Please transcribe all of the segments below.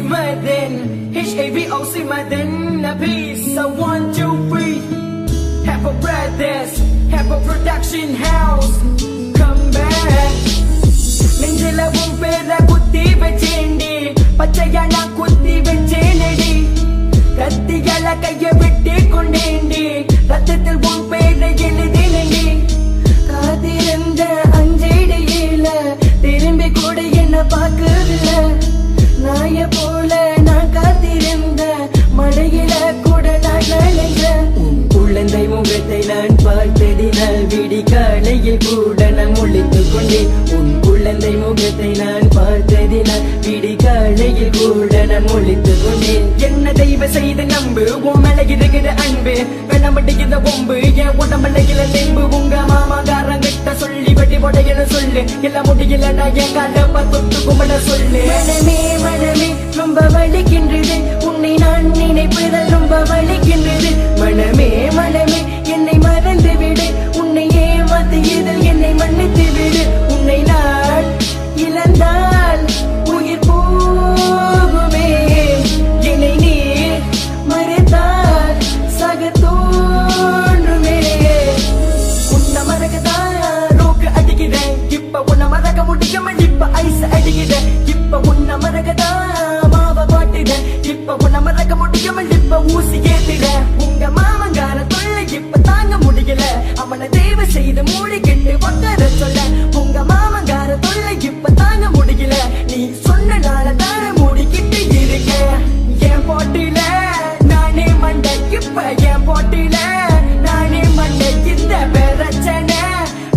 Madden, HAVOC Madden, a piece. I want to breathe. Have a brothers, have a production house. Come back. நெஞ்சில உன் பேர குத்தி வச்சேண்டி, பச்சையா நான் குத்தி வச்சேனடி. கத்தியால கைய விட்டு கொண்டேண்டி, ரத்தத்தில் உன் பேரை எழுதினேண்டி. காத்திருந்த அஞ்சடியில திரும்பி கூட என்ன பார்க்கவில்லை. நாய போல நான் காத்திருந்த மழையில கூட நான் நனைஞ்சேன். உன் குழந்தை முகத்தை நான் பார்த்ததினால் விடிகாலையில் கூட நான் முழித்துக் கொண்டேன். உன் குழந்தை முகத்தை நான் பார்த்ததினால் விடிகாலையில் கூட நான் முழித்துக் கொண்டேன். என்ன தெய்வ செய்து நம்பு, உன் மேல இருக்கிற அன்பு வேணாம்பட்டிக்கிற ஒம்பு. என் உடம்புல தெம்பு உங்க மாமாக்காரங்கிட்ட சொல்லி வெட்டி போடையில சொல்லு. எல்லாம் முடியல நான் என் காலப்பா தொட்டு கும்பிட சொல்லு. மனமே மனமே ரொம்ப வலிக்கின்றது, உன்னை நான் நினைப்பதால் ரொம்ப வலிக்கின்றது. மனமே மனமே என்னை மறந்து விடு, உன்னை ஏமாத்தியதில் என்னை மன்னித்து விடு. உன்னை நான் இழந்தால் உயிர் போகுமே, என்னை நீ மறைத்தால் சக தோன்றுமே. உன்னை மறக்கதான் ரோக்கு அடிக்கிறேன், இப்ப உன்னை மறக்க முடியாம இப்ப ஐஸ் அடிக்கிறேன். இப்ப உன்னை மறக்கதான் மாவ காட்டுறேன், இப்ப உன்னை மறக்க முடியாம இப்ப ஊசி ஏத்துறேன். உங்க மாமங்கார தொல்லை இப்ப தாங்க முடியல, அவனை தேவை செய்து மூடிக்கிட்டு உட்கார சொல்ல. உங்க மாமங்கார தொல்லை இப்ப தாங்க முடியல, நீ சொன்ன நாள தானே மூடிக்கிட்டு இருக்க. என் போட்டியில நானே மண்டை, இப்ப என் போட்டியில நானே மண்டை. இந்த பிரச்சனை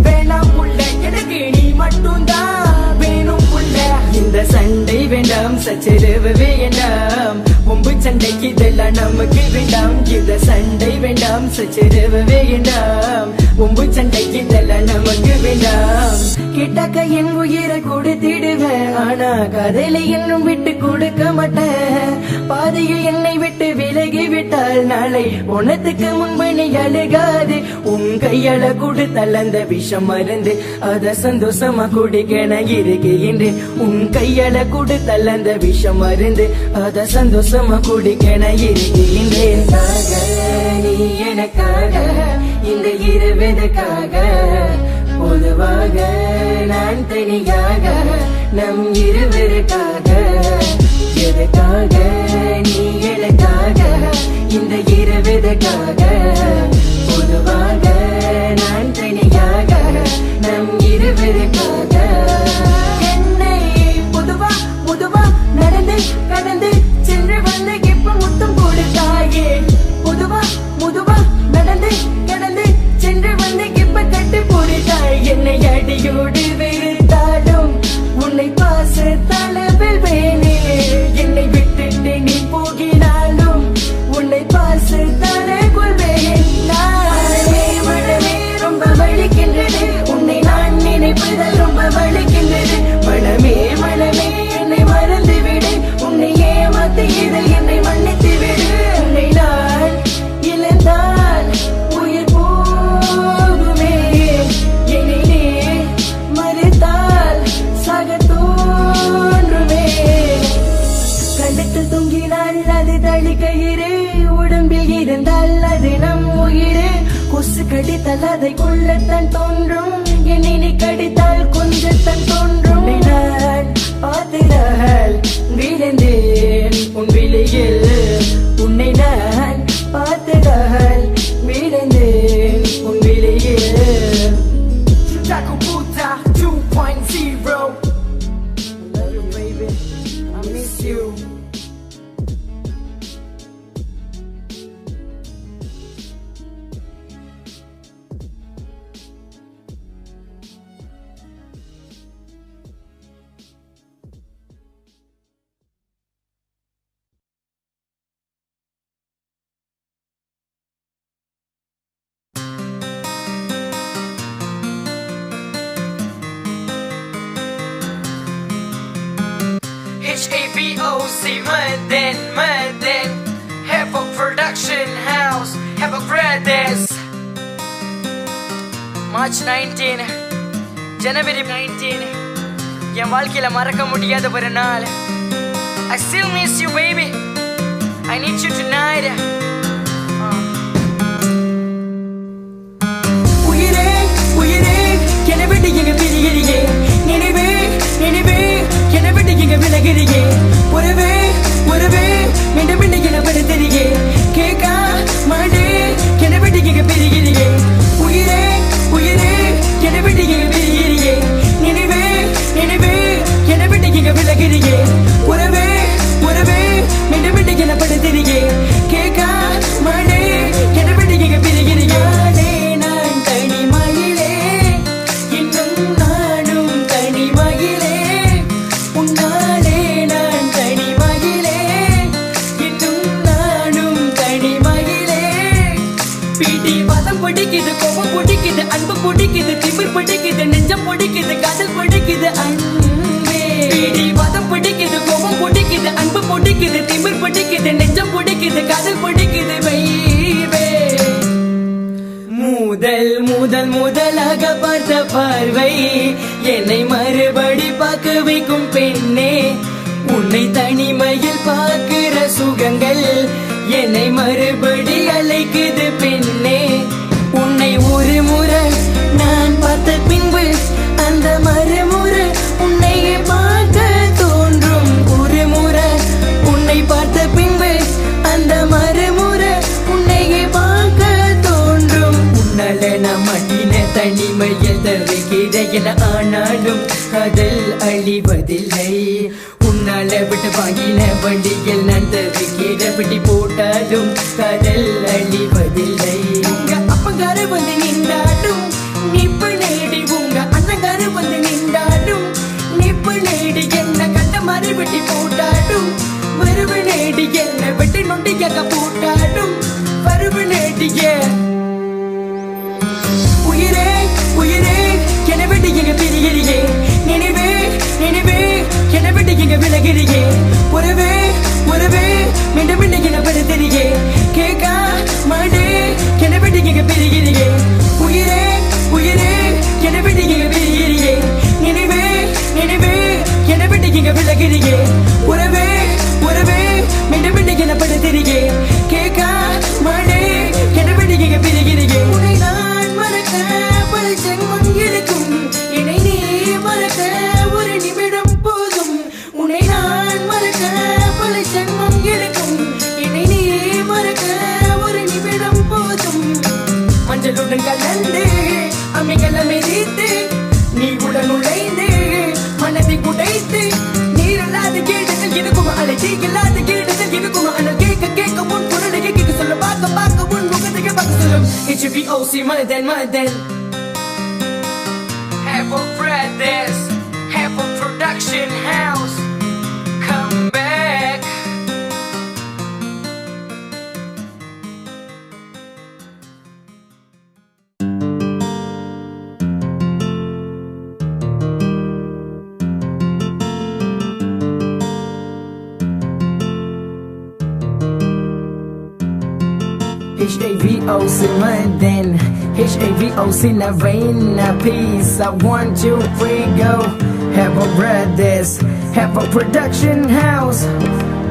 வேணாம் புள்ள, எனக்கு நீ மட்டும்தான் வேணும் புள்ள. இந்த சண்டை வேண்டாம், சச்சரவு வேண்டாம், ஒம்பு சண்டைக்கு இதெல்லாம் நமக்கு வேண்டாம். இந்த சண்டை வேண்டாம், சச்சரவு வேண்டாம், ஒம்பு சண்டைக்கு இதெல்லாம் நமக்கு வேண்டாம். கிட்டக்க என் உயிரை கொடுத்திடுவேன், ஆனா கதையில இன்னும் விட்டு கொடுக்க மாட்டேன். பாதையில் என்னை விட்டு விலகி விட்டால் நாளை உனத்துக்கு முன்பு நீ அழுகாது. உன் கையால கொடுத்தால் அந்த விஷம் மருந்து அத சந்தோஷமா குடிக்க நான் இருக்கின்றேன். உன் கையால கொடுத்தால் அந்த விஷம் மருந்து அத சந்தோஷமா குடிக்க நான் இருக்கின்றேன். நீ எனக்காக இந்த இரவெதுக்காக, பொதுவாக நான் தனியாக நம் இருவருக்காக. எதுக்காக நீ எனக்காக இந்த இரவெதுக்காக, பொதுவாக நான் தனியாக நம் இருவருக்காக. என்னை பொதுவா பொதுவா நடந்து கடந்து சென்று வந்து இப்ப முத்தம் கொடுத்தாயே. பொதுவா பொதுவா நடந்து கடந்து சென்று வந்து இப்ப கட்டு போடுத்தாய். என்னை அடியோடு வெறுத்தாலும் உன்னை பாச தளவில் வேணே. என்னை விட்டுட்டு நீ போகினாலும் உன்னை பாச தளக்குள் வேணே. மனமே ரொம்ப வலிக்கின்றது, உன்னை நான் நினைப்பதால் ரொம்ப வலிக்கின்றது. மனமே மனமே என்னை மறந்து விடு, உன்னை ஏமாத்தியதில் என்னை மன்னித்து விடு. உன்னை நான் இழந்தால் உயிர் போகுமே, என்னை நீ மறைத்தால் சக தோன்றுமே. கண்டத்தில் தொங்கினால் அது தளிக்கயிறு, உடம்பில் இருந்தால் அது நம் உயிரு. கொசு கடித்தால் அதை கொள்ளத்தான் தோன்றும், என்னை நீ கடித்தால் கொஞ்சத்தான் தோன்றும். நான் பார்த்திரால் விழுந்தேன் உன் விழியில், உன்னை நான் பார்த்திரால் விழுந்தேன் உன் விழியில். Jakubuta 2.0. I love you baby, I miss you. HAVOC Madden, Madden, have a production house, have a brothers. March 19, January 19, என் வாழ்க்கையில மறக்க முடியாத ஒரு நாள். I still miss you, baby. I need you tonight. உயிரே உயிரே என விட்டு எங்க பிரிகிறியே, நினைவே நினைவே என விட்டு எங்க விலகிறியே, உறவே உறவே மீண்டும் மீண்டும் என படுத்தறியே, கேட்கா மாடே என விட்டு எங்க பிரிகிறியே, உயிரே உயிரே என விட்டு எங்க பிரிகிறியே, நினைவே நினைவே என விட்டு எங்க விலகிறியே, உறவே உறவே மீண்டும் மீண்டும் என படுத்தறியே, கேட்கா மாடே என விட்டு எங்க பிரிகிறியே. நான் தனிமயிலே இன்னும் நானும் தனிமயிலே, உன்னாலே நான் தனிமயிலே இன்னும் நானும் தனிமயிலே. பிடி பதம் பிடிக்குது, கோபம் பிடிக்குது, அன்பு பிடிக்குது, திமிர் பிடிக்குது, நெஞ்சம் பிடிக்குது, காதல் பிடிக்குது அன்பே. பிடி பதம் பிடிக்குது, கோபம் பிடிக்குது, அன்பு பிடிக்குது, திமிர் பிடிக்குது, நெஞ்சம் பிடிக்குது, காதல் பிடிக்குது வைவே. முதல் முதல் முதலாக பார்த்த பார்வை என்னை மறுபடி பார்க்க வைக்கும் பெண்ணே, உன்னை தனிமையில் பார்க்கிற சுகங்கள் என்னை மறுபடி அழைக்குது பெண்ணே. உன்னை ஒரு முறை நான் பார்த்த பின்பு அந்த மறுமுறை உன்னையே பார்க்க தோன்றும், ஒரு முறை உன்னை பார்த்த பின்பு அந்த மறுமுறை உன்னையே பார்க்க தோன்றும். உன்னால நான் மட்டின தனிமையில் தவிக்கிறேன், ஆனாலும் காதல் அழிவதில்லை. உன்னால விட்டு வாங்கின வழியில் நான் தவிக்கிற, விட்டி போட்டாலும் காதல் அழிவதில்லை. உங்க அப்பங்கார வந்து நின்றாடும் நிப்பு நேடி, உங்க அண்ணங்கார வந்து நின்றாடும் நிப்பு நேடி, என்ன கண்ட மாதிரி வெட்டி போட்டாடும் வருவு நேடி, என்ன வெட்டி நொண்டியாக போட்டாடும் வருவு நேடிய. உயிரே உயிரே என விட்டு எங்க பிரிகிறியே, நினைவே நினைவே என விட்டு எங்க விலகிறியே, உறவே உறவே மீண்டும் மீண்டும் என படுத்தறியே, கேட்கா மாடே என விட்டு எங்க பிரிகிறியே, உயிரே உயிரே என விட்டு எங்க பிரிகிறியே, நினைவே நினைவே என விட்டு எங்க விலகிறியே, உறவே உறவே மீண்டும் மீண்டும் என படுத்தறியே, கேட்கா மாடே என விட்டு எங்க பிரிகிறியே. உன்னை நான் மறக்க பல ஜென்மம் இருக்கும், என்னை நீ மறக்க ஒரு நிமிடம் போதும். உன்னை நான் மறக்க பல ஜென்மம் இருக்கும், என்னை நீ மறக்க ஒரு நிமிடம் போதும். மஞ்சளுடன் கலந்து அம்மிகள் அமைதித்து நீ உடன் நுழைந்து மனதை குடைத்து, நீரல்லாத கேட்டதில் இருக்கும் அழைச்சி இல்லாத கேட்டதில் இருக்கும் ஆனால் கேட்க கேட்க உன் குரலை கேட்க சொல்ல பார்க்க பார்க்க உன் முகத்தை பார்க்க சொல்லும். It should be OC Madan. Apple Brothers, Apple Production House, come back. HAVOC Madan, HAVOC Navina, peace. I want you free go. Have a brothers, have a production house,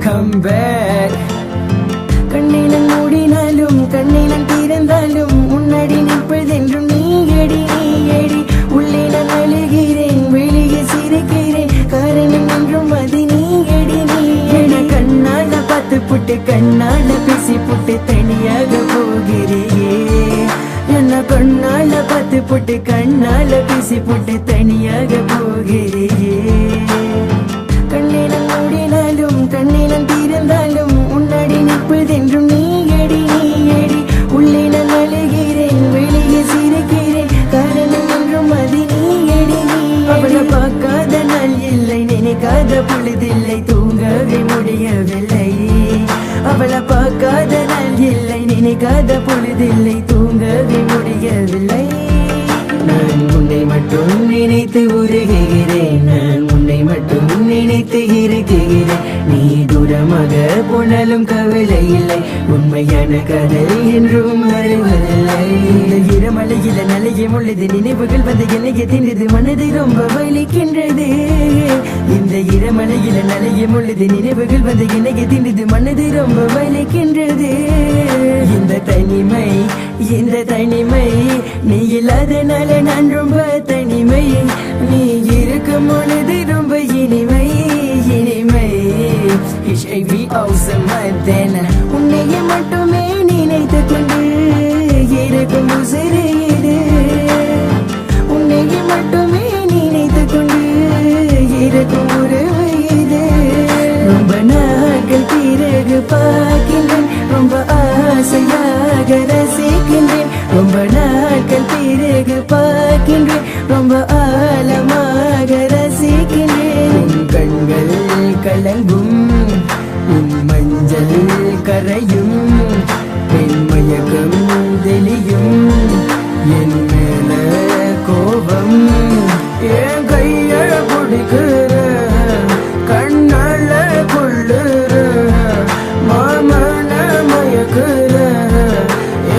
come back. கண்ணினம் மூடினாலும் கண்ணினம் திறந்தாலும் முன்னாடி நிற்பதென்றும் நீ eddy நீ eddy. உள்ளே நான் அழுகிறேன் வெளியே சிரிக்கிறேன், காரணம் என்றும் அது நீ எடி நீ எடி. கண்ணால பார்த்து புட்டு கண்ணால பேசி புட்டு தனியாக போகிறியே, என்ன கண்ணால பார்த்து புட்டு கண்ணால பேசி புட்டு தனியாக போகிறியே. கண்ணினம் மூடினாலும் கண்ணினம் திறந்தாலும் முன்னாடி நிற்பதென்றும் நீ எடி நீ எடி. உள்ளே நான் அழுகிறேன் வெளியே சிரிக்கிறேன், காரணம் என்றும் அது நீ எடி நீ. அவளை பார்க்காத நாள் இல்லை, நினைக்காத பொழுதில்லை, தூங்கவே முடியவில்லை. அவளை பார்க்காத நாள் இல்லை, நினைக்காத பொழுதில்லை, தூங்கவே முடியவில்லை. நான் உன்னை மட்டும் நினைத்து உருகுகிறேன், நான் உன்னை மட்டும் நினைத்து இருக்குகிறேன். நீ தூரமாக போனாலும் கவலை இல்லை, உன் உண்மையான காதல் என்றும் வருவதில்லை. இந்த இரமலையில நலையும் உள்ளது, நினைவுகள் வந்து என்னைய தின்றது, மனது ரொம்ப வலிக்கின்றது. இந்த இரமலையில நலையும் உள்ளது, நினைவுகள் வந்து என்னைய தின்றது, மனது ரொம்ப வலிக்கின்றது. இந்த தனிமை நீ இல்லாதனால நான் ரொம்ப தனிமை, நீ இருக்கும் பொழுது ரொம்ப இனிமை. HIV அவசரமாத்தேன உன்னைய மட்டுமே நினைத்து கொண்டு இருக்கும் உசிறு, உன்னைய மட்டுமே நினைத்து கொண்டு இருக்கும் உறவு இது. ரொம்ப நாட்கள் பிறகு பார்க்கின்றேன், ரொம்ப ஆசையாக ரசிக்கின்றேன். ரொம்ப நாட்கள் பிறகு பார்க்கின்றேன், ரொம்ப ஆழமாக ரசிக்கின்றேன். உன் கண்கள் கலங்கும், உன் மஞ்சள் கரையும், என் மயக்கம் தெளியும், என் மேல கோபம். என் கைய பிடிக்கிற, கண்ணால கொள்ளுற, மாமன மயக்குற,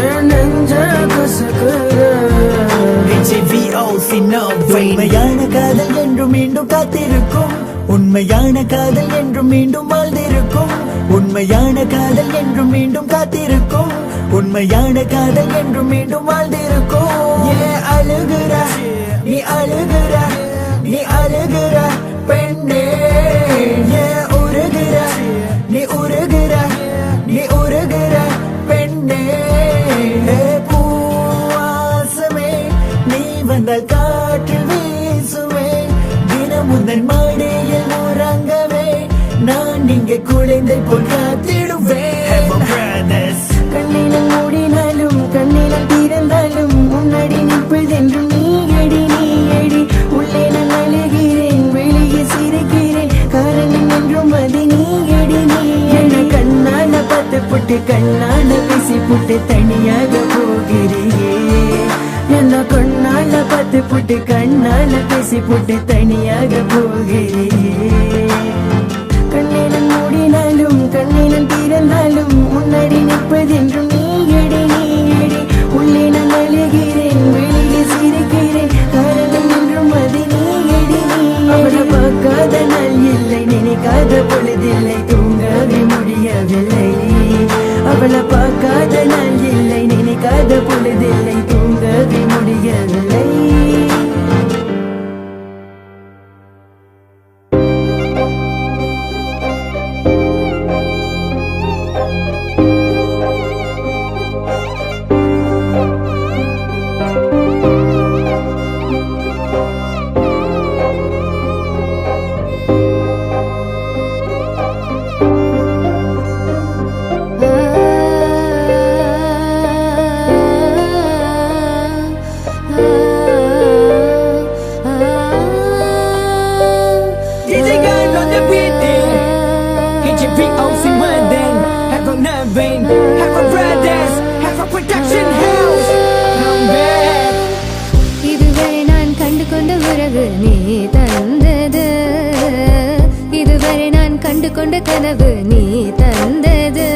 என் நெஞ்ச கசக்குற. உண்மையான காதல் என்றும் மீண்டும் காத்திருக்கும், உண்மையான காதல் என்றும் மீண்டும் வாழ்ந்திருக்கும். உண்மையான காதல் என்றும் மீண்டும் காத்திருக்கும், உண்மையான காதல் என்றும் மீண்டும் வாழ்ந்திருக்கும். ஏன் அழுகுற நீ, அழுகுற நீ, அழுகுற பெண்ணே. ஏன் உருகுற நீ, உருகுற நீ, உருகுற பெண்ணே. பூவாசமே நீ வந்தால் காற்றில் வீசுமே, தினம் முந்தன் மாடியில் உறங்கவே நான் இங்கே குழந்தை போல் காத்திடுவேன். கண்ணினம் மூடினாலும் கண்ணினம் திறந்தாலும் முன்னாடி நிற்பதென்றும் நீயடி. உள்ளே நான் அழுகிறேன், வெளியே சிரிக்கிறேன், காரணம் என்றும் அது நீயடி. என கண்ணால பார்த்து புட்டு, கண்ணால பேசி புட்டு, தனியாக போகிறியே. என்ன கண்ணால பார்த்து புட்டு, கண்ணால பேசி புட்டு, தனியாக போகிறியே. கண்ணினம் மூடினாலும் கண்ணினம் திறந்தாலும் முன்னாடி நிற்பதென்றும் நீயடி. உள்ளே நான் அழுகிறேன், வெளியே சிரிக்கிறேன், காரணம் என்றும் அது நீயடி. அவளை பார்க்காத நாள் இல்லை, நினைக்காத பொழுதில்லை, தூங்கவே முடியவில்லை. அவளை பார்க்காத நாள் இல்லை, நினைக்காத பொழுதில்லை, தூங்கவே முடியவில்லை. இதுவரை நான் கண்டு கொண்ட உறவு நீ தந்தது, இதுவரை நான் கண்டு கொண்ட கனவு நீ தந்தது.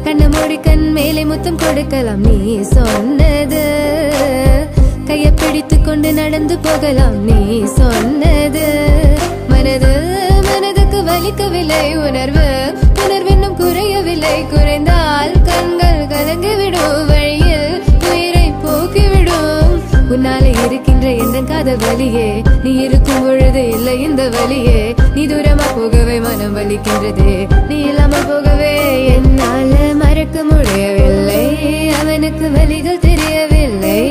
கண்ண மூடி கண் மேலே முத்தம் கொடுக்கலாம் நீ சொன்னது, கையை பிடித்து கொண்டு நடந்து போகலாம் நீ சொன்னது. மனதுக்கு வலிக்கவில்லை உணர்வு, உணர்வென்னும் குறையவில்லை, குறைந்தால் கண்கள் கலங்கிவிடும், வழியில் உயிரை போக்கிவிடும். உன்னாலே இருக்கின்ற எந்த காதல் வலியே, நீ இருக்கும் பொழுது இல்லை இந்த வலியே. நீ தூரமா போகவே மனம் வலிக்கின்றது, நீ இல்லாமல் போகவே என்னால மறக்க முடியவில்லை. அவனுக்கு வலிகள் தெரியவில்லை,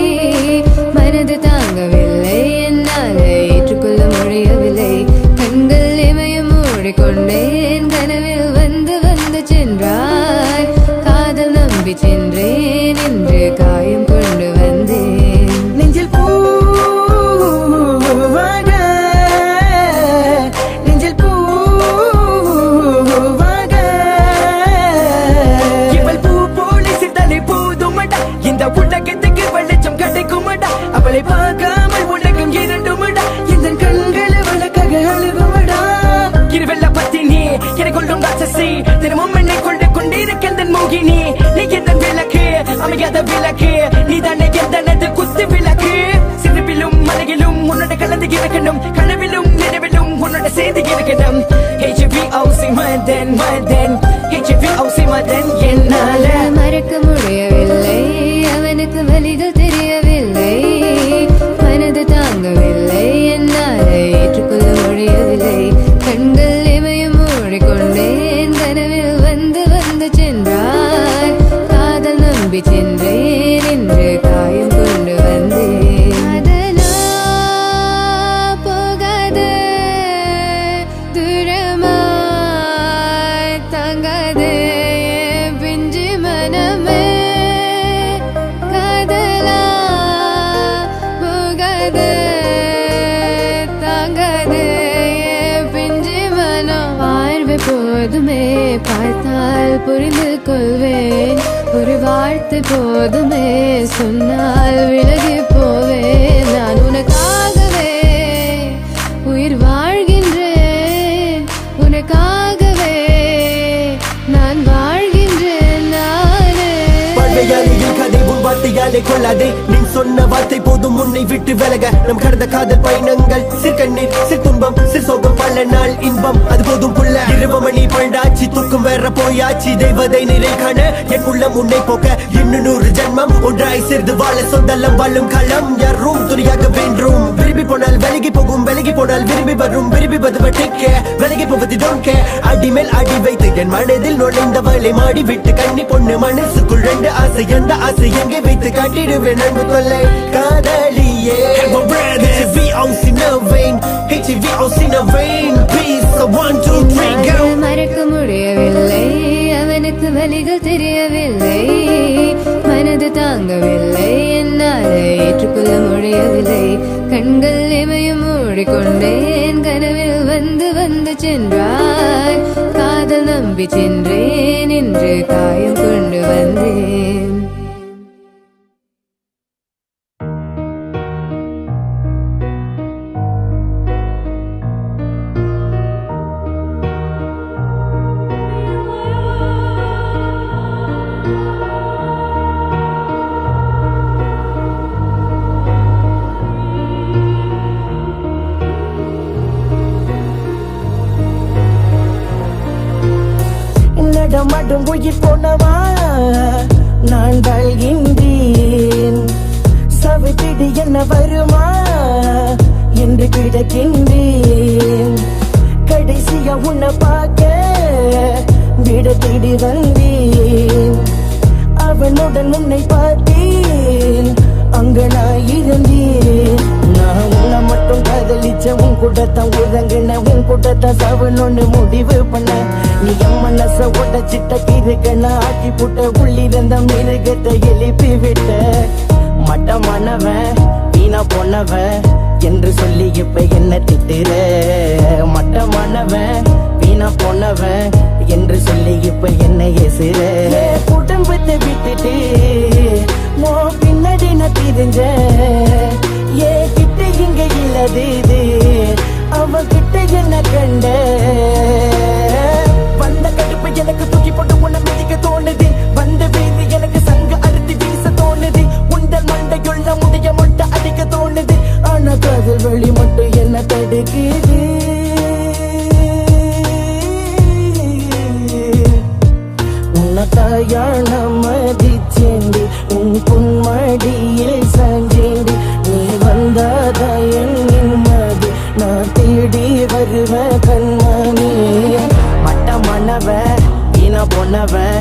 மனது தாங்கவில்லை, என்னால ஏற்றுக்கொள்ள முடியவில்லை. கண்கள் இமயம் மூடிக்கொண்டேன், கனவில் வந்து வந்து சென்றாய். காதல் நம்பி சென்றேன், இன்று காயம் கொண்டு வந்தேன். நெஞ்சில் பூவாக, நெஞ்சில் பூவாக, இவள் பூ போல சித்தலை போதுமடா, இந்த உலகத்துக்கு வெளிச்சம் கிடைக்குமடா. அவளை பார்க்காமல் உலகம் இரண்டுமடா, இந்த கண்களை வழக்காக அழுகுமடா. இருவெல்ல பத்தினி என்னை கொள்ளும் ராட்சசி, தினமும் என்னை கொண்டு கொண்டிருக்கின்ற மூக அமையாத விளக்கு நீ தானே எந்தனது குத்து விளக்கு சிறுவிலும் மலையிலும் உன்னோட கலந்து இருக்கணும் கனவிலும் நினைவிலும் உன்னோட சேர்ந்து இருக்கணும் HVOC மதன் HVOC மதன் என்னால மறக்க முடியவில்லை அவனுக்கு வலிகள் தெரியவில்லை மனது தாங்கவில்லை என்னால் ஏற்றுக்கொள்ள முடியவில்லை கண்கள் இமையும் மூடிக்கொண்டேன் கனவில் வந்து வந்து சென்றார் காதல் நம்பி சென்றேன் என்று காயம் கொண்டு வந்தேன் அதனா போகாது தூரமாய் தாங்காதே பிஞ்சு மனமே காதலா போகாது தாங்காதே பிஞ்சு மனம் பார்வை போதுமே பார்த்தால் புரிந்து கொள்வேன் ஒரு வார்த்தை போதுமே சொன்னால் விலகி போவேன் நான் உனக்காகவே உயிர் வாழ்கின்றேன் உனக்காகவே நான் வாழ்கின்றேன் நானே வாழ்வையாலையில் கதை உன் வார்த்தையாலே கொள்ளாதே நீ சொன்ன வார்த்தை போதும் உன்னை விட்டு விலக நம் கடந்த காதல் பயணங்கள் சிற்கண்ணீர் சிற்துன்பம் சிற்சோகம் பல நாள் இன்பம் அது போதும் புள்ள 20 மணி பண்டாச்சி தூக்கம் வேற போயாச்சி தெய்வதை நிறை காண என் உள்ளம் உன்னை போக்க இன்னும் 100 ஜென்மம் ஒன்றாய் சேர்ந்து வாழ சொந்தலம் வாழும் களம் யாரும் துணியாக வென்றும் விரும்பி போனால் விலகி போகும் விலகி போனால் விரும்பி வரும் விரும்பி பதுவட்டிக்க விலகி போவது டோன்ட் கேர் அடி மேல் அடி வைத்து என் மனதில் நுழைந்தவளை மாடி விட்டு கண்ணி பொண்ணு மனசுக்குள் 2 ஆசை அந்த ஆசை எங்கே வைத்து காட்டிடுவேன் அன்பு தொல்லை காதலியே HVOC in a vein HVOC in a vein peace so 1 2 3 go மறக்க முடியவில்லை அவனுக்கு வலிகள் தெரியவில்லை மனது தாங்கவில்லை என்னால் ஏற்றுக்கொள்ள முடியவில்லை கண்கள் இமையும் மூடிக்கொண்டேன் கனவில் வந்து வந்து சென்றார் காதல் நம்பி சென்றேன் என்று காயம் கொண்டு வந்தேன் நடமாடும் உயிர் போனவா நான் வாழ்கின்றேன் சவித்திடு என்ன வருமா என்று கிடக்கின்றேன் கடைசியா உன்னை பார்க்க விட தேடி வந்தேன் அவனுடன் உன்னை பார்த்தேன் அங்க நான் இருந்தேன் நான் உன்னை மட்டும் காதலிச்ச உன் கூட்டத்தான் உறங்கின உன் கூட்டத்தான் சவனொன்னு முடிவு பண்ண நீ என் மனச உடச்சிட்ட கிருக்கன ஆக்கி புட்ட உள்ளிருந்த மிருகத்தை எழுப்பி விட்ட மட்டமானவன் வீணா போனவன் என்று சொல்லி இப்ப என்ன திட்டுற மட்டமானவன் வீணா போனவன் என்று சொல்லி இப்ப என்ன ஏசுற குடும்பத்தை விட்டுட்டு மோ பின்னாடி நான் தெரிஞ்ச ஏ கிட்ட இங்க இல்லது அவன் கிட்ட என்ன கண்ட வந்த கடுப்பு எனக்கு தூக்கி போட்டு உன்னை மிதிக்க தோணுது வந்த வீதி எனக்கு சங்க அறுத்து வீச தோணுது உண்டல் மண்டையுள்ள முடிய மொட்டை அடிக்க தோணுது ஆனா காதல் வழி மட்டும் என்ன தடுக்குது உன்னதாயான மதிச்சேண்டி உன் பொன்மடியில் சாஞ்சேண்டி நீ வந்தாதா என் நிம்மதி நான் தேடி வருவேன் கண்மணி மட்டமானவன் வீணா போனவன்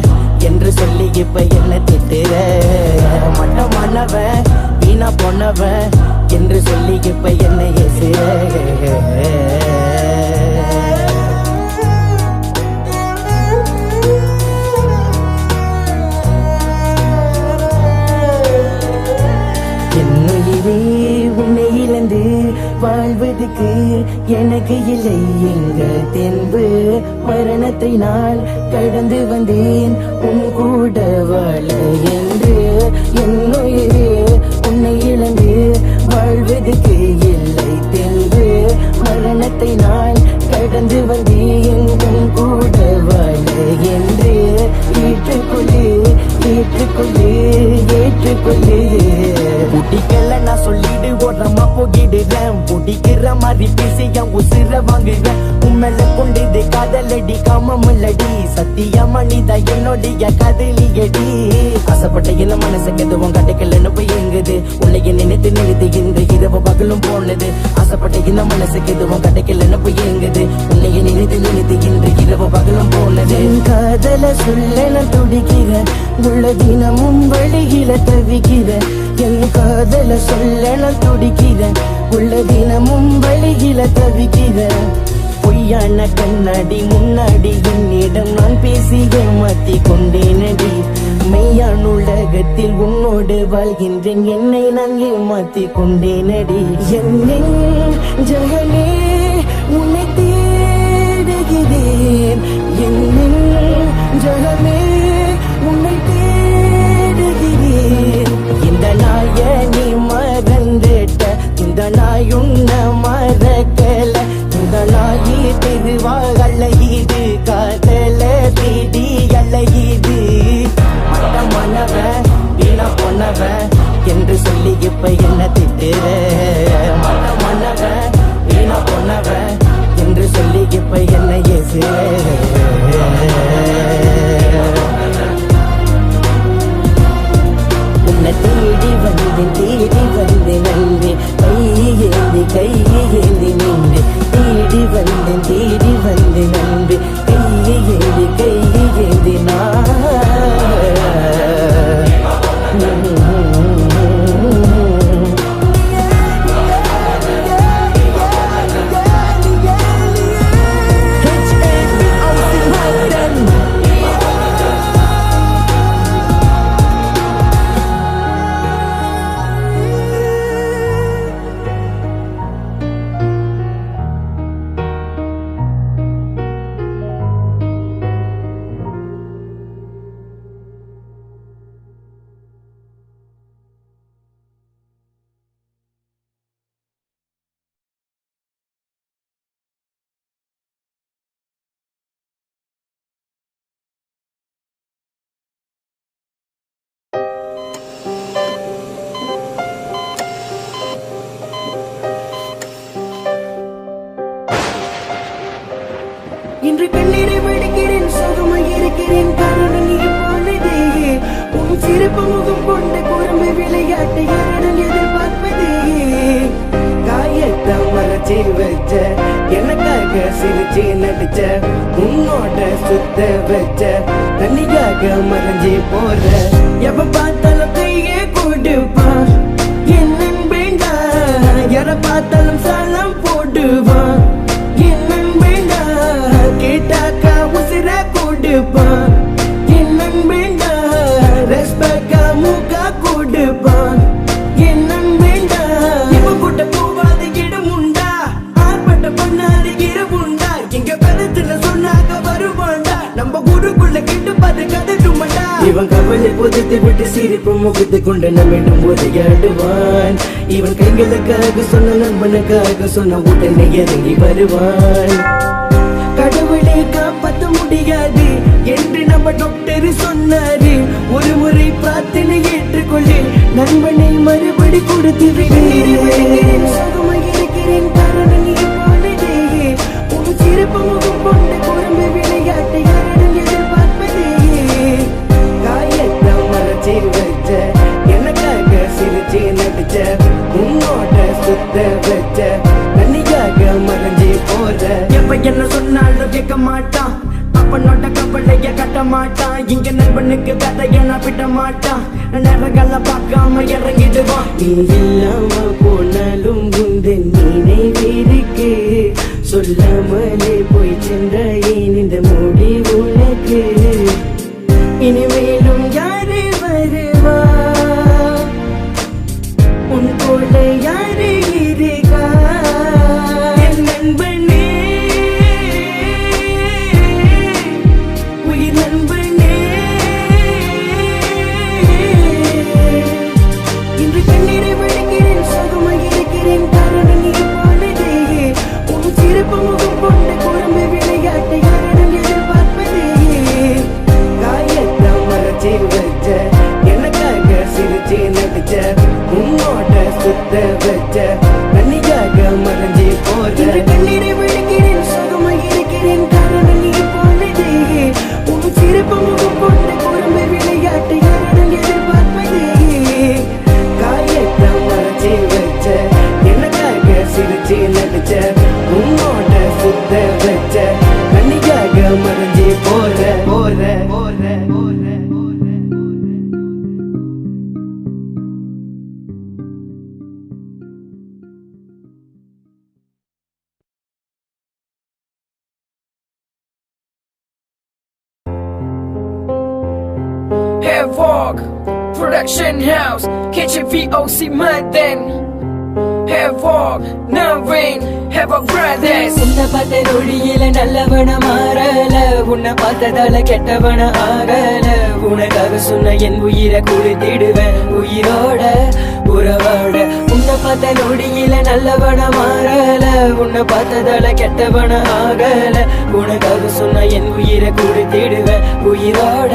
என்று சொல்லி இப்ப என்ன திட்டுற மட்டமானவன் வீணா போனவன் என்று சொல்லி இப்ப என்ன ஏசுற உன்னை இழந்து வாழ்வதற்கு எனக்கு இல்லை எங்க தென்பு மரணத்தை நான் கடந்து வந்தேன் உன் கூட வாழ என்று என்னுயிரே உன்னை இழந்து வாழ்வதற்கு இல்லை தென்பு மரணத்தை நான் கடந்து வந்தேன் உன் கூட வாழ என்று ஏற்றுக்கொள்ளு இல்லடி சத்தியமா நீதான் என்னுடைய காதலியடி ஆசைப்பட்ட இந்த மனசுக்கு எதுவும் கிடைக்கலன்னு போய் எங்குது உன்னைய நினைத்து நிறுத்து இந்த இரவு பகலும் போனது ஆசைப்பட்ட இந்த மனசுக்கு எதுவும் கிடைக்கலன்னு போய் எங்குது உன்னைய நினைத்து நிறுத்து இந்த இரவு பகலும் போனது காதல சொல்ல நான் துடிக்கிறேன் உள்ள தினமும் வழியில தவிக்கிறேன் என் காதல சொல்ல நான் துடிக்கிறேன் உள்ள தினமும் வழியில தவிக்கிறேன் பொய்யான கண்ணாடி முன்னாடி என்னிடம் நான் பேசி ஏமாத்தி கொண்டேனடி மெய்யான உலகத்தில் உன்னோடு வாழ்கின்றேன் என்னை நான் ஏமாத்தி கொண்டேனடி என்னின் ஜகமே உன்னை தேடுகிறேன் என்னின் ஜகமே உன்னை தேடுகிறேன் இந்த நாய நீ மறந்துட்ட இந்த நாய் உன்ன மறக்கல இந்த நாயி திருவாகலையுது காதல தேடி அலையுது மட்டமானவன் வீணா போனவன் என்று சொல்லி இப்ப என்ன திட்டுற மட்டமானவன் வீணா போனவன் என்று சொல்லி இப்ப என்ன ஏசுற உன்னை தேடி வந்து நன்றி கையேந்தி நின்று தேடி வந்து நன்றி கையேந்தி இன்று கண்ணீரை வடிக்கிறேன் சோகமாக இருக்கிறேன் காரணம் நீ போனதே உன் சிறப்பு முகம் கொண்ட குறும்பு விளையாட்டு யாரிடம் எதிர்பார்ப்பதே காயத்தை மறைச்சி வச்ச எனக்காக சிரிச்சு நடிச்ச உன்னோட சுத்த வச்ச தண்ணிக்காக மறைஞ்சி போற எப்ப பார்த்தாலும் கையே கொடுப்பான் என் நண்பேண்டா யார பார்த்தாலும் சாலம் போடுவான் கேட்டாக்கா உசிர கொடுப்பான் என் நண்பேண்டா ரெஸ்பெக்டா மூக்கா கொடுப்பான் என் நண்பேண்டா இவ கூட்ட போவாத இடம் உண்டா ஆர்ப்பட்ட பண்ணாத இரவுண்டா எங்க பதத்துல சொன்னாக்க வருவாண்டா நம்ம ஊருக்குள்ள கிட்டு பார்த்து கதட்டுமாண்டா இவன் கவலை பொதுத்து விட்டு சிரிப்பு முகத்து கொண்டு நம்மிடம் உரையாடுவான் இவன் கைகளுக்காக சொன்ன நண்பனுக்காக சொன்ன உடனே இறங்கி வருவான் கடவுளை காப்பாற்ற முடியாது என்று நம்ம டாக்டர் சொன்னாரு ஒரு முறை பிரார்த்தனை ஏற்றுக்கொள்ளு நண்பனை மறுபடி கொடுத்து இருக்கிறேன் காரணம் நீ போனதே உன் சிறப்பு முகம் கொண்ட குறும்பு விளையாட்டு யாரிடம் எதிர்பார்ப்பதே காயத்தை மறைச்சி வச்ச எனக்காக சிரிச்சு நடிச்ச உன்னோட சுத்த வச்ச தண்ணிக்காக மறைஞ்சி போற எப்ப என்ன சொன்னாலும் கேட்க மாட்டான் அப்பனோட கப்பலைய கட்ட மாட்டான் இங்க நண்பனுக்கு கதைய நான் விட மாட்டான் நேரங்கள பார்க்காம இறங்கிடுவான் நீ இல்லாம போனாலும் உந்தன் நினைவிருக்கு சொல்லாமலே போய் சென்ற இந்த மொழி உனக்கு இனிமேலும் யாரு வருவா உன் போல யாரு இருக்கா என் நண்பனே உயிர் நண்பனே இன்று கண்ணீரை வடிக்கிறேன் சோகமாக இருக்கிறேன் காரணம் நீ போனதே உன் சிறப்பு முகம் கொண்ட குறும்பு விளையாட்டு யாரிடம் எதிர்பார்ப்பதே Havoc Production House KHVOC Madan Havoc Naveen Havoc Brothers உன்னை பார்த்த நொடியில நல்லவன மாறல உன்னை பார்த்ததால கெட்டவன ஆகல உனக்காக சொன்ன என் உயிரை கொடுத்திடுவேன் உயிரோட உறவோட உன்னை பார்த்த நொடியில நல்லவன மாறல உன்னை பார்த்ததால கெட்டவன ஆகல உனக்காக சொன்ன என் உயிரை கொடுத்திடுவேன் உயிரோட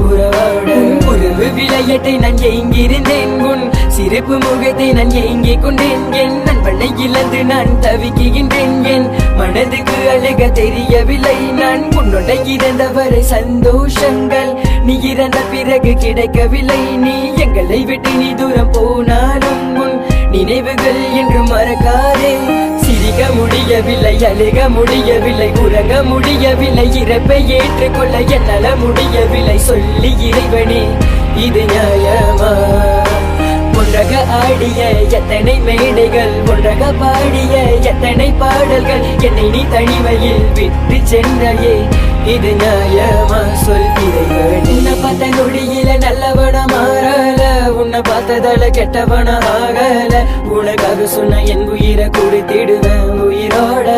உறவோட உறவு விளையாட்டை நான் எங்கிருந்தேன் உன் சிறப்பு முகத்தை நான் எங்கே கொண்டேன் என் நண்பனை இழந்து நான் தவிக்கின்றேன் என் மனதுக்கு அழக தெரியவில்லை நான் உன்னோட இறந்தவரை சந்தோஷங்கள் நீ இறந்த பிறகு கிடைக்கவில்லை நீ எங்களை விட்டு நீ தூரம் போனாலும் உன் நினைவுகள் என்று மறக்காதே சிரிக்க முடியவில்லை அழுக முடியவில்லை உறங்க முடியவில்லை இறப்பை ஏற்றுக்கொள்ள என்னால முடியவில்லை சொல்லி இறைவனே இது நியாயமா ஒன்றாக ஆடிய எத்தனை மேடைகள் ஒன்றாக பாடிய எத்தனை பாடல்கள் என்னை நீ தனிமையில் விட்டு சென்றையே இது நியாயமா சொல்கிறேன் உன்னை பார்த்த நொடியில நல்லவன மாறல உன்னை பார்த்ததால கெட்டவன ஆகல உனக்காக சொன்ன என் உயிரை கொடுத்திடுவேன் உயிரோட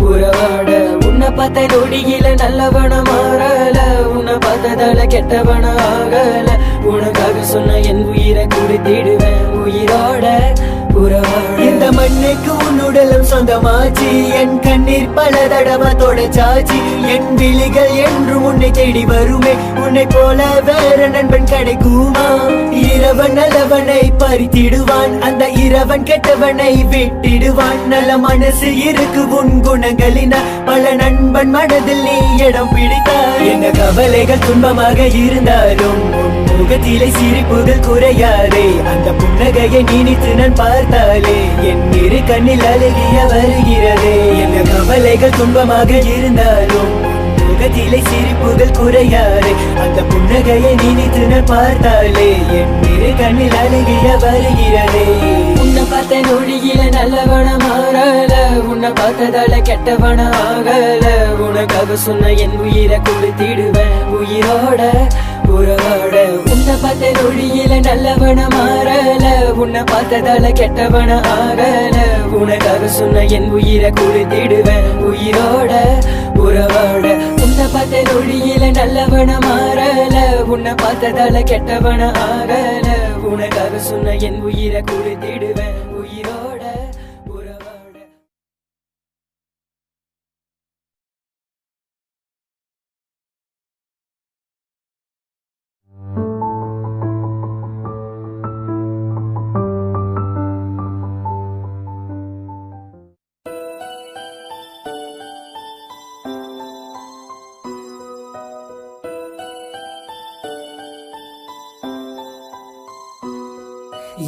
உறவோட உன்னை பார்த்த நொடியில நல்லவன மாறல உன்னை பார்த்ததால கெட்டவன ஆகல உனக்காக சொன்ன என் உயிரை கொடுத்திடுவேன் உயிரோட இந்த மண்ணுக்கு உன்னுடலும் சொந்தமாச்சு என் கண்ணீர் பல தடவை தொடச்சாச்சு என் விழிகள் என்றும் உன்னை தேடி வருமே உன்னை போல வேற நண்பன் கிடைக்குமா இரவன் நல்லவனை பறித்திடுவான் அந்த இரவன் கெட்டவனை விட்டிடுவான் நல்ல மனசு இருக்கு உன் குணங்களின பல நண்பன் மனதில் நீ இடம் பிடித்தாய் என்ன கவலைகள் துன்பமாக இருந்தாலும் முகத்திலே சிரிப்புகள் குறையாதே அந்த புன்னகையை நினைத்து நான் பார்த்தாலே என் இரு கண்ணில் அழகிய வருகிறதே என்ன கவலைகள் துன்பமாக இருந்தாலும் முகத்திலே சிரிப்புகள் குறையாதே அந்த புன்னகையை நினைத்து நான் பார்த்தாலே என் இரு கண்ணில் அழகிய வருகிறதே உன்னை பார்த்த நொடியில நல்லவன மாறல உன்னை பார்த்ததால கெட்டவன ஆகல உனக்காக சொன்ன என் உயிரை கொடுத்திடுவேன் உயிரோட உறவோட உன்னை பார்த்த நொடியில நல்லவன மாறல உன்னை பார்த்ததால கெட்டவன ஆகல உனக்காக சொன்ன என் உயிரை கொடுத்திடுவேன் உயிரோட உறவோட உன்னை பார்த்த நொடியில நல்லவன மாறல உன்னை பார்த்ததால கெட்டவன ஆகல உனக்காக சொன்ன என் உயிரை கொடுத்திடுவேன் உயிரோட உறவோட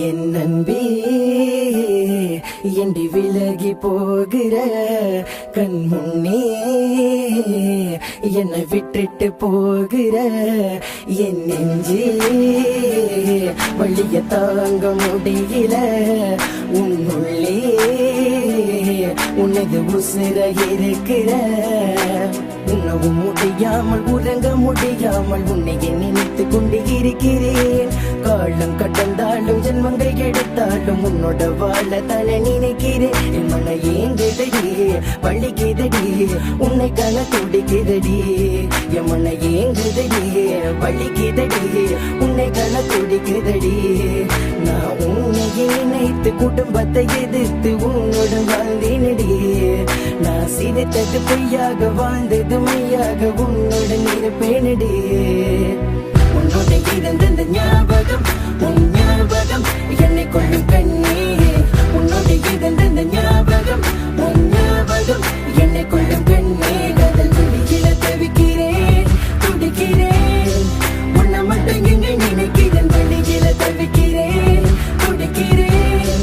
என் நம்பி எண்டி விலகி போகிற கண் முன்னே என்னை விட்டுட்டு போகிற என் நெஞ்சே வழிய தாங்க முடியல உன்னுள்ளே உனது உசிர இருக்கிற உணவும் முடியாமல் உறங்க முடியாமல் உன்னை நினைத்து கொண்டு இருக்கிறேன் காலம் கடந்தாலும் ஜென்மங்கள் எடுத்தாலும் உன்னோட வாழ தலை நினைக்கிறேன் என் மன ஏங்குதடி வலிக்குதடி உன்னை கண துடிக்குதடி என் மன ஏங்குதடி வலிக்குதடி உன்னை கண துடிக்குதடி நான் உன்னை நினைத்து குடும்பத்தை எதிர்த்து உன்னோட வாழ்ந்தேனடி நான் சிரித்தது பொய்யாக வாழ்ந்தது மையாக உன்னுடன் இருப்பேனடி உன்னோட இருந்த ஞாபகம் உன் ஞாபகம் என்னை கொள்ளும் கண்ணே உன்னோட இருந்த ஞாபகம் உன் ஞாபகம் என்னை கொள்ளும் கண்ணே காதல் துடிக்கில தவிக்கிறேன் துடிக்கிறேன் உன்னை மட்டும் எங்க நினைக்கிறேன் வழியில தவிக்கிறேன் துடிக்கிறேன்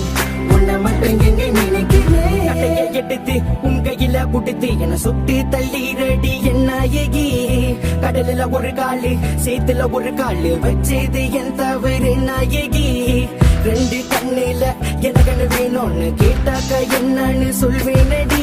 உன்னை மட்டும் எங்க நினைக்கிறேன் எடுத்து உன் கையில குடுத்து என்ன சுட்டு தள்ளிரடி என் நாயகி கடலில ஒரு காலு சேத்துல ஒரு காலு வச்சது என் தவறு நாயகி ரெண்டு கண்ணில எனக்கு வேணும்னு கேட்டாக்க என்னன்னு சொல்வேனடி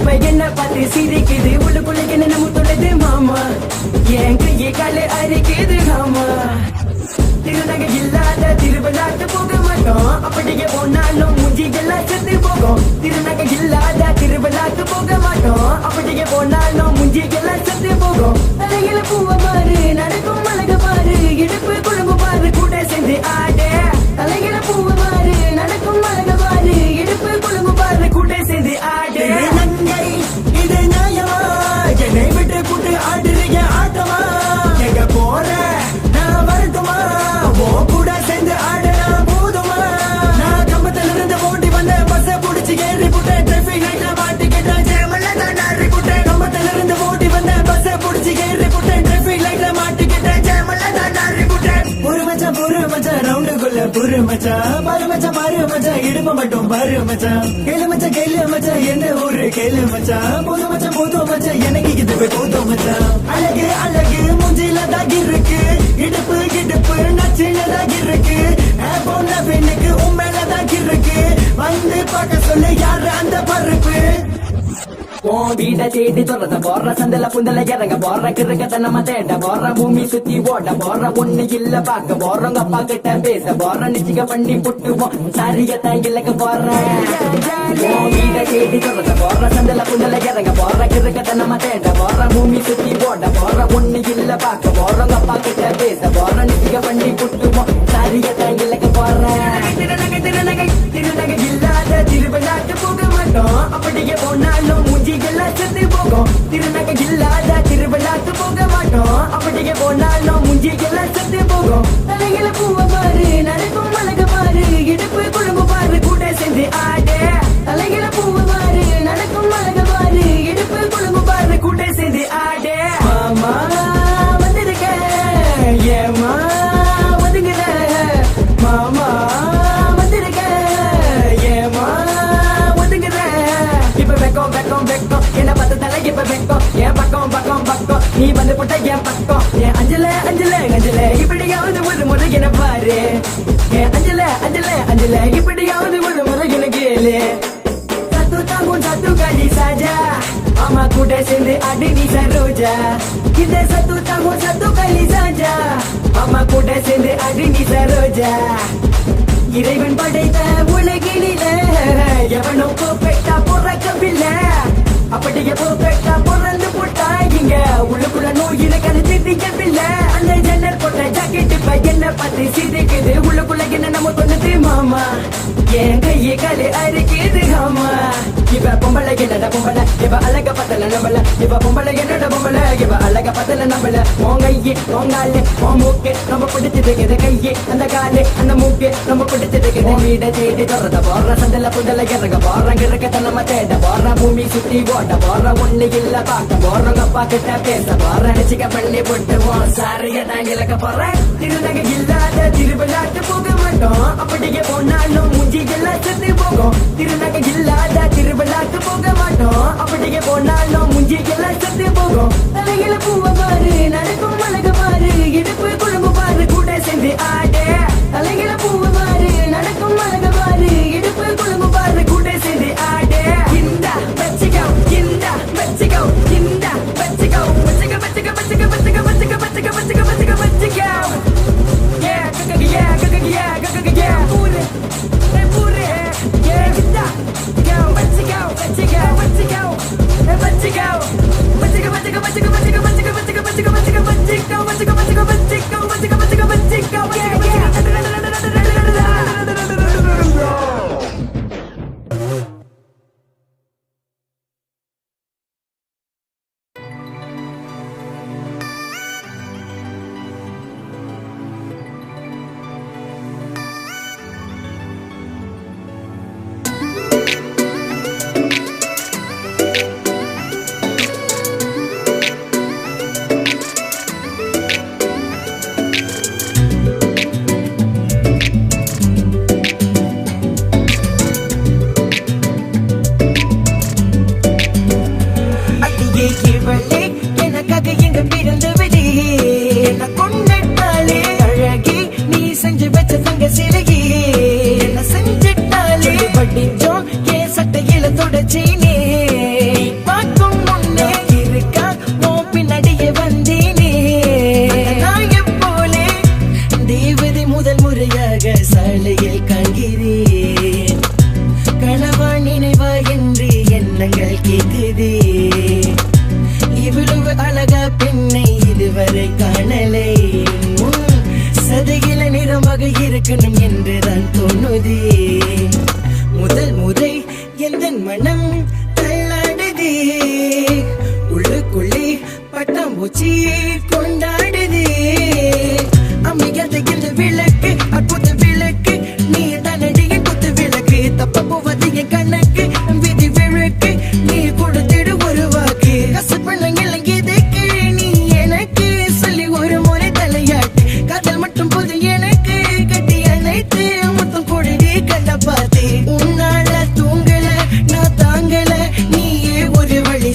இப்ப என்ன பார்த்து சிரிக்குது உள்ளுக்குள்ள என்ன நம்ம தொடுது மாமா என் கையை காலை அரிக்குது ஆமா திருநகை இல்லாத திருவிழாக்கு போக மாட்டோம் அப்படியே போனாலும் மூஞ்சிகள்லாம் செத்து போகும் திருநகை இல்லாத திருவிழாக்கு போக மாட்டோம் அப்படியே போனாலும் மூஞ்சிகள்லாம் செத்து போகும் தலையில பூவ பாரு நடக்கும் அழக பாரு இடுப்பு குழம்பு பாரு கூட சேர்ந்து ஆடு தலையில பூவ பாரு நடக்கும் அழக பாரு இடுப்பு குழம்பு பாரு கூட சேர்ந்து ஆடு நங்கை இது நியாயமா என்னை விட்டு கூட்டு ஆடுறீங்க ஆட்டமா எங்க போற நான் வரட்டுமா ஓ கூட சேர்ந்து ஆடுனா போதுமா நான் கம்பத்துல இருந்து ஓடி வந்த பஸ்ஸ புடிச்சு ஏறி புட்டேன் டிராபிக் லைட்ல மாட்டிக்கிட்டேன் ஜேமல்ல தான் ஆடி புட்டேன் கம்பத்துல இருந்து ஓடி வந்த பஸ்ஸ புடிச்சு ஏறி புட்டேன் டிராபிக் லைட்ல மாட்டிக்கிட்டேன் ஜேமல்ல தான் ஆடி புட்டேன் புரு மச்சான் ரவுண்டுக்குள்ள புரு மச்சான் பாரு மச்சான் இடுப்ப மட்டும் பாரு மச்சான் கேளு மச்சான் என்ன ஊரு கேளு மச்சான் போதும் மச்சான் எனக்கு இது போதும் மச்சான் அழகு மூஞ்சில தான் இருக்கு இடுப்பு நச்சில தான் இருக்கு பொண்ண பெண்ணுக்கு உண்மையில தான் இருக்கு வந்து பார்க்க சொல்லு யாரு அந்த பருப்பு உன் வீட தேடி சொல்றத போற சந்தல புந்தல இறங்க போற கிருக்க நம்ம தேட போற பூமி சுத்தி ஓட போற ஒண்ணு இல்ல பாக்க போறவங்க அப்பா கிட்ட பேச போற நிச்சிக்க பண்ணி புட்டுவோம் சரியத்தான் இல்லக்க போறேன் உன் வீட தேடி சொல்றத போற சந்தல புந்தல இறங்க போற கிருக்க நம்ம தேட போற பூமி சுத்தி ஓட போற ஒண்ணு இல்ல பாக்க போறவங்க அப்பா கிட்ட பேச போற நிச்சிக்க பண்ணி புட்டுவோம் சரியத்தான் இல்லக்க போறேன் திருநகை இல்லாத திருவிழாக்கு போக மாட்டோம் அப்படியே போனாலும் மூஞ்சிகள்லாம் செத்து போகும் திருநகை இல்லாத திருவிழாக்கு போக மாட்டோம் அப்படியே போனாலும் மூஞ்சிகள்லாம் செத்து போகும் தலையில பூவ பாரு நடக்கும் அழக பாரு இடுப்பு குழம்பு பாரு கூட சேர்ந்து ஆடு தலையில பூவ பாரு நடக்கும் அழக பாரு இடுப்பு குழம்பு பாரு கூட சேர்ந்து ஆடு மாமா வந்திருக்க ஏமா ஒதுங்குற மாமா வந்திருக்க ஏமா ஒதுங்குற இப்ப வெக்கம் என்ன பார்த்த தலை இப்ப வெக்கம் என் பக்கம் நீ வந்து போட்ட என் பக்கம் என் அஞ்சல இப்படியாவது ஒரு முறை என பாரு என் அஞ்சல இப்படியாவது ஒரு முறை என கேளு சத்து தாங்கும் சத்து காலி சாஜா அம்மா கூட சேர்ந்து அடி நீ சரோஜா இந்த சத்து தாங்கும் சத்து காலி சாஜா அம்மா கூட சேர்ந்து அடி நீ சரோஜா இறைவன் படைத்த உலகினில எவனோ பெட்டா பிறக்கவில்லை அப்படியே பெட்டா பிறந்து போட்டாங்க உள்ளுக்குள்ள நோயில கணிச்சிருக்கவில்லை அந்த ஜன்னல் போட்ட ஜாக்கெட் இப்ப என்ன பார்த்து சிரிக்குது உள்ளுக்குள்ள என்ன நம்ம தொண்ணூத்தி மாமா என் கையை காலு அரிக்குது ஆமா இவ பொம்பளை என்னடா பொம்பளை இவ அழக பத்தல நம்பல இவ பொம்பளை என்னடா பொம்பளை இவ அழக பத்தல நம்பல உன் கையே உன் காலு உன் மூக்கு நம்ம பிடிச்சிருக்குது கையே அந்த காலு அந்த மூக்கு நம்ம பிடிச்சிருக்குது வீட தேடி தொடர்ந்த போற சந்தல புதல இறங்க போறாங்க இருக்க நம்ம தேட போற பூமி சுத்தி ஓட போற ஒண்ணு இல்ல பாக்க போறவங்க அப்பா கிட்ட பேச போற நிச்சிக்க பண்ணி போட்டுவோம் சாரிய தான் இழக்க போறேன் திருநகை இல்லாத திருவிழாக்கு போக மாட்டோம் அப்படியே போனாலும் மூஞ்சிகள்லாம் செத்து போகும் திருநகை இல்லாத திருவிழாக்கு போக மாட்டோம் அப்படியே போனாலும் மூஞ்சிகள்லாம் செத்து போகும் தலையில பூவ பாரு நடக்கும் அழக பாரு இடுப்பு குழம்பு பாரு கூட சேர்ந்து ஆடு தலையில பூவ பாரு நடக்கும் அழக பாரு இடுப்பு குழம்பு பாரு கூட சேர்ந்து ஆடு இந்த வச்சுக்கோ Let's go.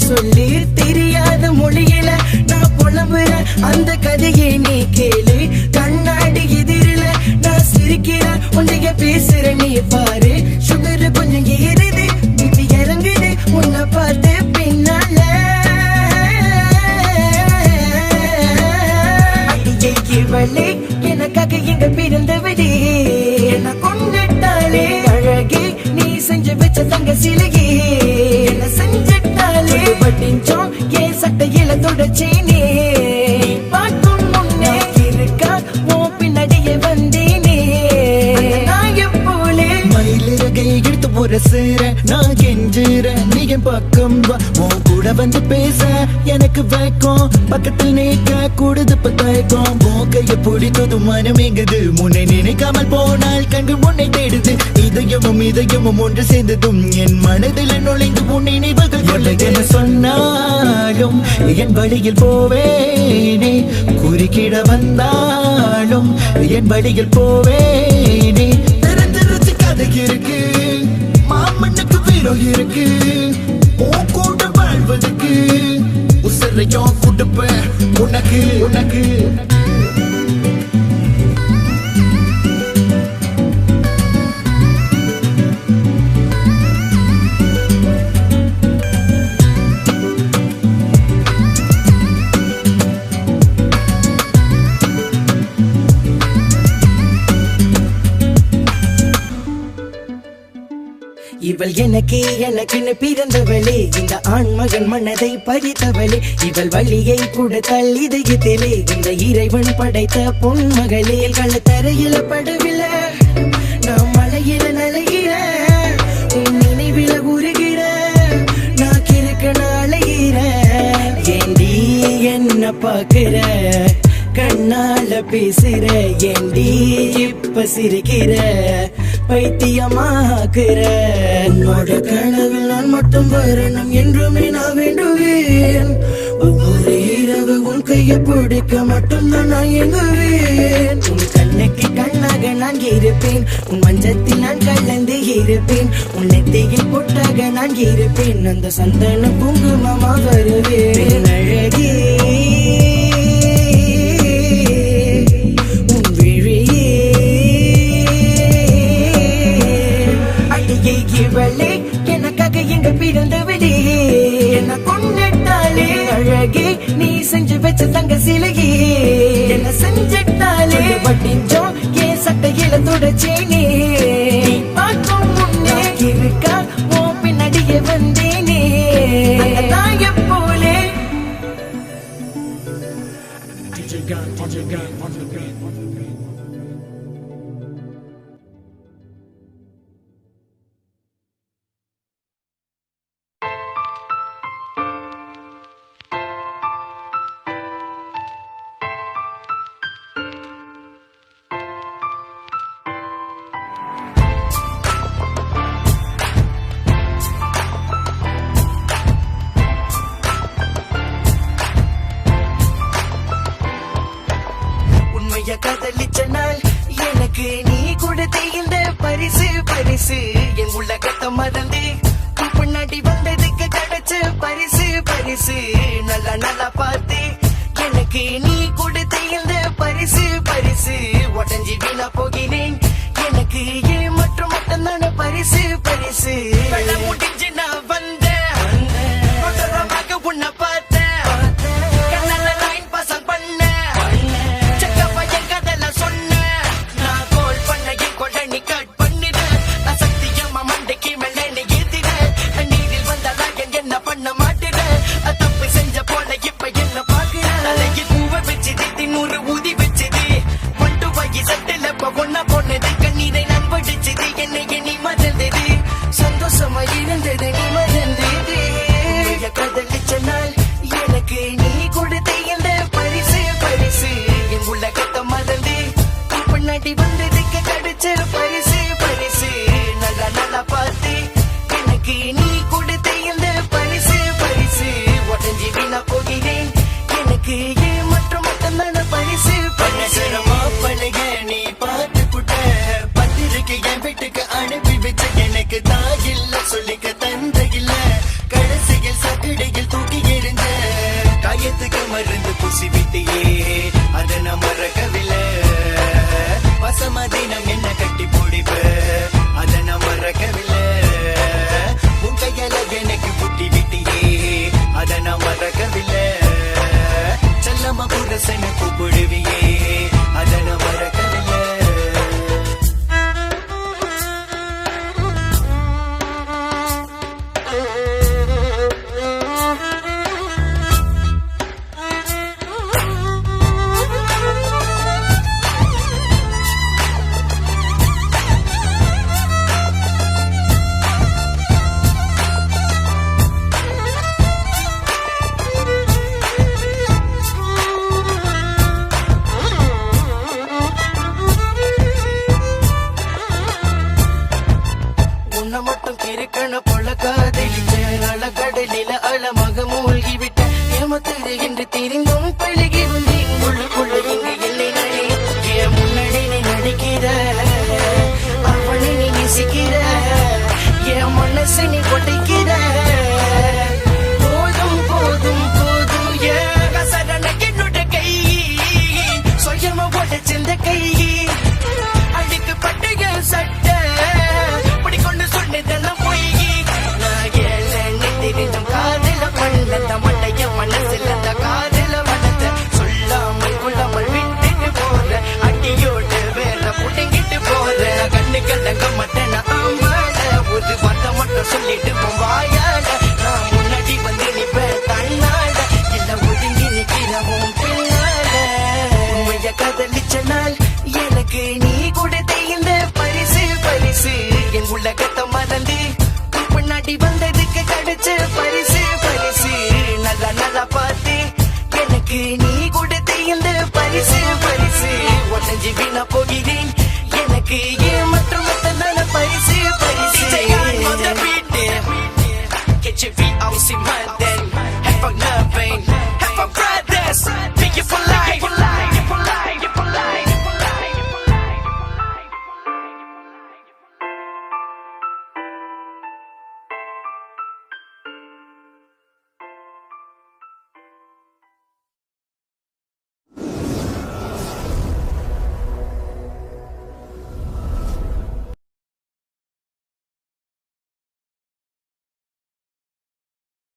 சொல்லி தெரியாத மொழியில நான் புலம்புறேன் அந்த கதையை நீ கேளு கண்ணாடி எதிரில நான் சிரிக்கிறேன் உன்னைய பேசுற நீ பாரு சுகர் கொஞ்சம் ஏறுது பிபி இறங்குது உன்னை பார்த்து பின்னால அடியே இவளே எனக்காக எங்க பிறந்தவளே என்ன கொண்டுட்டாலே அழகே நீ செஞ்சு வச்ச தங்க சிலையே என்ன செஞ்சிட்டாலே பட்டிஞ்சோம் ஏன் சட்டையில தொடச்சேனே பார்க்கும் முன்னே இருக்கா உன் பின்னாடியே வந்தேனே நாயம் போலே மயிலிறகை எடுத்து ஒரு சேர நான் கெஞ்சுற நீ என் பக்கம் வா உன் கூட வந்து பேச எனக்கு வைக்கும் பக்கத்தில் நீக்க கூடுது பத்தாய்க்கும் போக்கைய பிடித்ததும் மனம் எங்குது முன்னை நினைக்காமல் போனால் கண்கள் முன்னை தேடுது இதயமும் ஒன்று சேர்ந்ததும் என் மனதில் நுழைந்து உன் நினைவுகள் என சொன்னாலும் என் வழியில் போவேனே குறுக்கிட வந்தாலும் என் வழியில் போவேனே திறந்து கதை இருக்கு மாமண்ணுக்கு வீரம் இருக்கு உன் கூட வாழ்வதற்கு உசரையும் கொடுப்பேன் உனக்கு உனக்கு இவள் எனக்குன்னு பிறந்தவளே இந்த ஆண்மகன் மனதை பறித்தவளே இவள் வழியை கொடுத்தாள் இதயத்திலே இந்த இறைவன் படைத்த பொன்மகளே தரையில படவில்லை நான் மலையில நலைகிற உன் நினைவில உருகிற நான் கிறுக்க நாளைகிற ஏண்டி என்ன பாக்குற கண்ணால பேசுற ஏண்டி இப்ப சிரிக்கிற பைத்தியமாக்குற உன்னோட கனவில் நான் மட்டும் வரணும் என்றுமே நான் வேண்டுவேன் ஒவ்வொரு இரவு உன் கையை பிடிக்க மட்டும்தான் நான் எங்குவேன் உன் கண்ணுக்கு கண்ணாக நான் இருப்பேன் உன் மஞ்சத்தில் நான் கலந்து இருப்பேன் உன் நெத்தியில் பொட்டாக நான் இருப்பேன் அந்த சந்தன குங்குமமா வருவேன் அழகே இவளே எனக்காக எங்க பிறந்தவளே என்ன கொண்டுட்டாலே அழகே நீ செஞ்சு வச்ச தங்க சிலையே என்ன செஞ்சிட்டாலே பட்டிஞ்சோம் ஏன் சட்டையில தொடச்சேனே பார்க்கும் முன்னே இருக்கா உன் பின்னாடியே வந்தேனே நாயம் போலே காதலிச்ச நாள் எனக்கு நீ கொடுத்த இந்த பரிசு பரிசு என் உலகத்தை மறந்து பின்னாடி வந்ததுக்கு கிடைச்ச பரிசு பரிசு நல்லா நல்லா பார்த்து எனக்கு நீ கொடுத்த இந்த பரிசு பரிசு உடஞ்சி வீணா போகிறேன் எனக்கு ஏன் மட்டும் தான பரிசு பரிசு முடிஞ்சு நான் வந்தேன் உன்னை பார்த்தேன் சந்தோஷமா இருந்தது புழுவியே அதை நான் மறக்கவில்லை. உன்னை மட்டும் கிறுக்கண போல காதலிச்சேன் கடலில அழமாக மூழ்கி விட்டேன் ஏமத்திருகின்று திரிந்தும் பழகி வந்தேன் உள்ளுக்குள்ள இங்கு இல்லை நடி என் முன்னாடி நீ நடிக்கிற அவனை நீ நேசிக்கிற என் மனசை நீ கொட்டைக்கிற போதும் போதும் போதும் ஏன் கசடன என்னோட கை சுயமா போட்ட சிந்த கை அடிக்கு பட்டைய சட்டை கொண்டு சொன்னதெல்லாம் போய் நான் ஏழை தெரிஞ்சும் காதல பண்ண